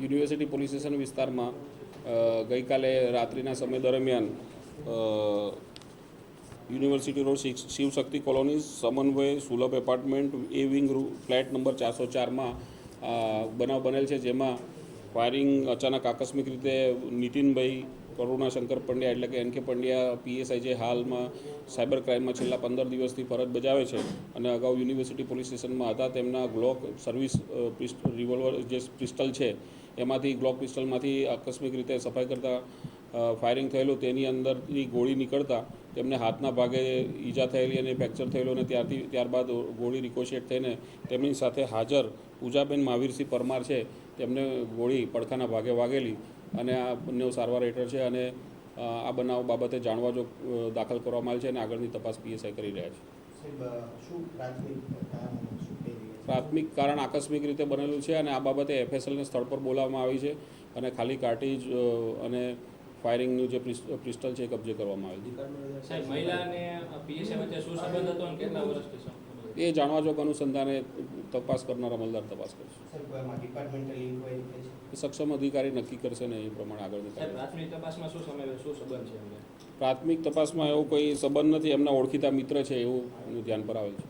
University police station વિસ્તારમાં ગઈકાલે રાત્રિના સમય દરમિયાન યુનિવર્સિટી રોડ શિવશક્તિ કોલોની સમન્વય સુલભ એપાર્ટમેન્ટ એ વિંગ ફ્લેટ નંબર 404માં બનાવ બનેલ છે, જેમાં ફાયરિંગ અચાનક આકસ્મિક રીતે નીતિનભાઈ કરુણાશંકર પંડ્યા એટલે કે એનકે પંડ્યા પીએસઆઈ જે હાલમાં સાયબર ક્રાઇમમાં છેલ્લા 15 દિવસથી ફરજ બજાવે છે અને અગાઉ યુનિવર્સિટી પોલીસ સ્ટેશનમાં હતા, તેમના ગ્લોક સર્વિસ રિવોલ્વર જે પિસ્ટલ છે એમાંથી ગ્લોક પિસ્ટલમાંથી આકસ્મિક રીતે સફાઈ કરતાં ફાયરિંગ થયેલું, તેની અંદરથી ગોળી નીકળતા તેમને હાથના ભાગે ઈજા થયેલી અને ફ્રેક્ચર થયેલું અને ત્યારબાદ ગોળી રિકોશેટ થઈને તેમની સાથે હાજર પૂજાબેન મહાવીરસિંહ પરમાર છે તેમને ગોળી પડખાના ભાગે વાગેલી અને આ બંને સારવાર હેઠળ છે અને આ બનાવ બાબતે જાણવા જો દાખલ કરવામાં આવેલ છે અને આગળની તપાસ પીએસઆઈ કરી રહ્યા છે. પ્રાથમિક કારણ આકસ્મિક રીતે બનેલું છે અને આ બાબતે એફએસએલને સ્થળ પર બોલાવવામાં આવી છે અને ખાલી કાર્ટીજ અને ફાયરિંગનું જે પિસ્ટલ છે એ કબજે કરવામાં આવેલ છે. એ જાણવા જોગ અનુસંધાને તપાસ કરનાર અમલદાર તપાસ કરશે. સક્ષમ અધિકારી નક્કી કરશે ને એ પ્રમાણે આગળ પ્રાથમિક તપાસમાં એવો કોઈ સંબંધ નથી, એમના ઓળખીતા મિત્ર છે એવું ધ્યાન પર આવેલ છે.